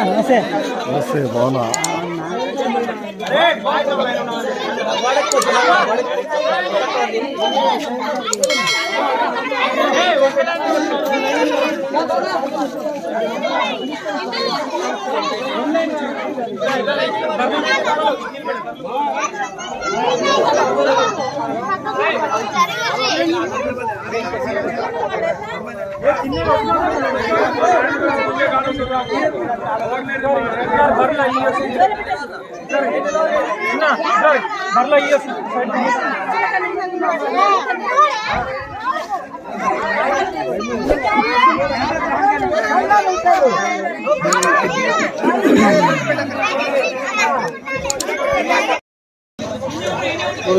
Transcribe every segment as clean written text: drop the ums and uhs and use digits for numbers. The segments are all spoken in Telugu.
నమస్తే బాగున్నా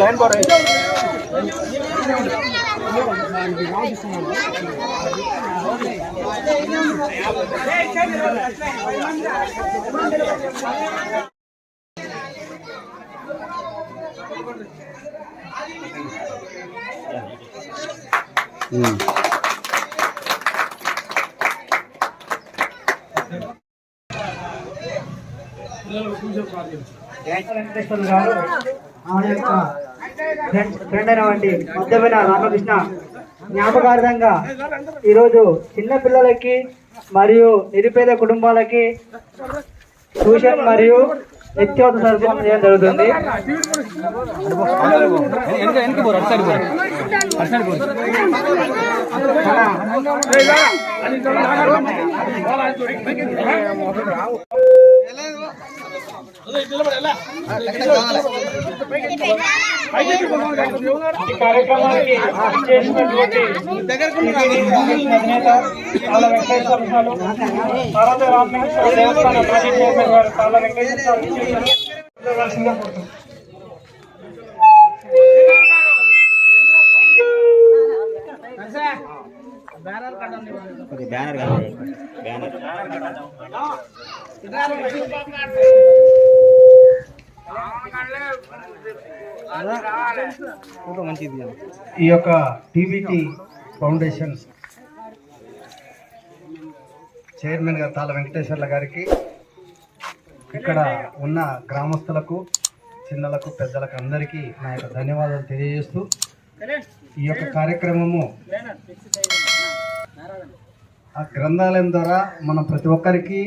लाइन पर వెంకటేశ్వర గారు ఆయన యొక్క ఫ్రెండ్ అయినటువంటి మధ్యమైన రామకృష్ణ జ్ఞాపకార్థంగా ఈరోజు చిన్న పిల్లలకి మరియు నిరుపేద కుటుంబాలకి ట్యూషన్ మరియు నిత్యావసర సరుకులు చేయడం జరుగుతుంది. ఈ కార్యక్రమానికి చేసినటువంటి అధినేత తాళ్ళ వెంకటేశ్వర భారత రామలింగేశ్వర దేవస్థానం మాజీ చైర్మన్ గారు తాళ్ళ వెంకటేశ్వర ఈ యొక్క టీబీటీ ఫౌండేషన్ చైర్మన్ గారు తాళ్ళ వెంకటేశ్వర్ల గారికి, ఇక్కడ ఉన్న గ్రామస్తులకు, చిన్నలకు, పెద్దలకు అందరికీ నా యొక్క ధన్యవాదాలు తెలియజేస్తూ, ఈ యొక్క కార్యక్రమము ఆ గ్రంథాలయం ద్వారా మనం ప్రతి ఒక్కరికి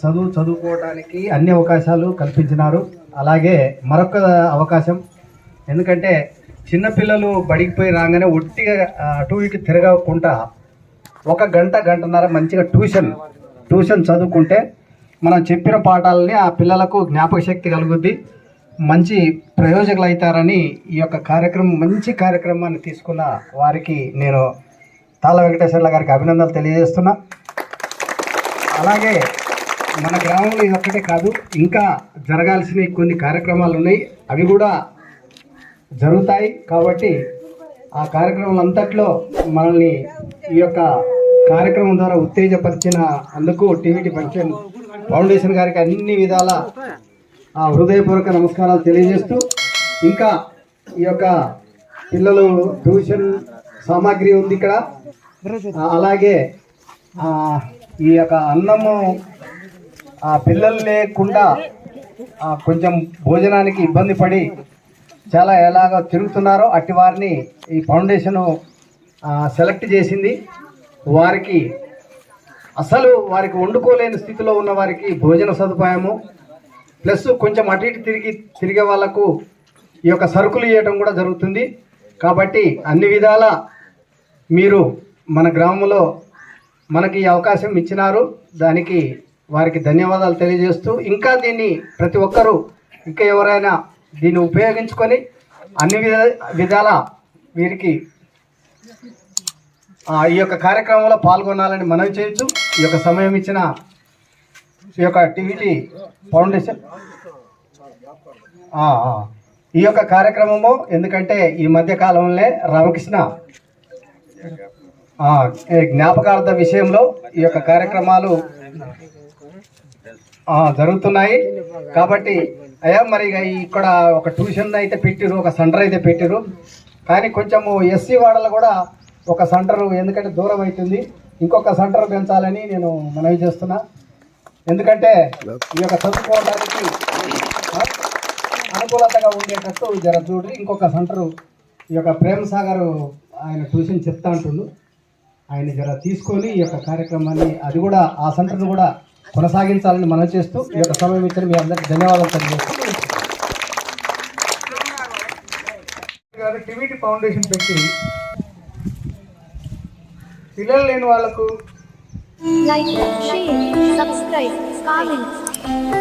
చదువుకోవడానికి అన్ని అవకాశాలు కల్పించినారు. అలాగే మరొక అవకాశం, ఎందుకంటే చిన్నపిల్లలు బడికి పోయి రాగానే ఒట్టిగా అటు ఇటు తిరగకుండా ఒక గంటన్నర మంచిగా ట్యూషన్ చదువుకుంటే మనం చెప్పిన పాఠాలని ఆ పిల్లలకు జ్ఞాపక శక్తి కలుగుద్ది, మంచి ప్రయోజకులు అవుతారని ఈ యొక్క కార్యక్రమం, మంచి కార్యక్రమాన్ని తీసుకున్న వారికి నేను తాళ్ళ వెంకటేశ్వర్ల గారికి అభినందనలు తెలియజేస్తున్నా. అలాగే మన గ్రామంలో ఇది ఒక్కటే కాదు, ఇంకా జరగాల్సిన కొన్ని కార్యక్రమాలు ఉన్నాయి, అవి కూడా జరుగుతాయి. కాబట్టి ఆ కార్యక్రమాలంతట్లో మనల్ని ఈ యొక్క కార్యక్రమం ద్వారా ఉత్తేజపరిచిన అందుకు టీవీటీ ఫౌండేషన్ గారికి అన్ని విధాల హృదయపూర్వక నమస్కారాలు తెలియజేస్తూ, ఇంకా ఈ యొక్క పిల్లలు ట్యూషన్ సామాగ్రి ఉంది ఇక్కడ, అలాగే ఈ యొక్క అన్నము పిల్లలు లేకుండా కొంచెం భోజనానికి ఇబ్బంది పడి చాలా ఎలాగో తిరుగుతున్నారో అట్టి వారిని ఈ ఫౌండేషను సెలెక్ట్ చేసింది. వారికి అసలు వారికి వండుకోలేని స్థితిలో ఉన్న వారికి భోజన సదుపాయము ప్లస్ కొంచెం అటు ఇటు తిరిగే వాళ్ళకు ఈ యొక్క సరుకులు ఇవ్వడం కూడా జరుగుతుంది. కాబట్టి అన్ని విధాల మీరు మన గ్రామంలో మనకి ఈ అవకాశం ఇచ్చినారు, దానికి వారికి ధన్యవాదాలు తెలియజేస్తూ, ఇంకా దీన్ని ప్రతి ఒక్కరూ ఇంకా ఎవరైనా దీన్ని ఉపయోగించుకొని అన్ని విధాల వీరికి ఈ యొక్క కార్యక్రమంలో పాల్గొనాలని మనవి చేయొచ్చు. ఈ యొక్క సమయం ఇచ్చిన ఈ యొక్క టీవీటీ ఫౌండేషన్ ఈ యొక్క కార్యక్రమము, ఎందుకంటే ఈ మధ్య కాలంలో రామకృష్ణ జ్ఞాపకార్థ విషయంలో ఈ యొక్క కార్యక్రమాలు జరుగుతున్నాయి. కాబట్టి అయ్యా మరి ఇక్కడ ఒక ట్యూషన్ అయితే పెట్టిరు, ఒక సెంటర్ అయితే పెట్టిరు, కానీ కొంచెము ఎస్సీ వాడలు కూడా ఒక సెంటర్ ఎందుకంటే దూరం అవుతుంది, ఇంకొక సెంటర్ పెంచాలని నేను మనవి చేస్తున్నా. ఎందుకంటే ఈ యొక్క చదువుకోవడానికి అనుకూలతగా ఉండేటట్టు జర చూడండి. ఇంకొక సెంటరు ఈ యొక్క ప్రేమ్ సాగర్ ఆయన ట్యూషన్ చెప్తా అంటుండు, ఆయన జర తీసుకొని ఈ యొక్క కార్యక్రమాన్ని అది కూడా ఆ సెంటర్ను కూడా కొనసాగించాలని మనం చేస్తూ ఈ యొక్క సమయం ఇచ్చిన మీ అందరికీ ధన్యవాదాలు తెలియజేస్తూ టివిటీ ఫౌండేషన్ పెట్టి పిల్లలు లేని వాళ్ళకు like, share, subscribe, comment.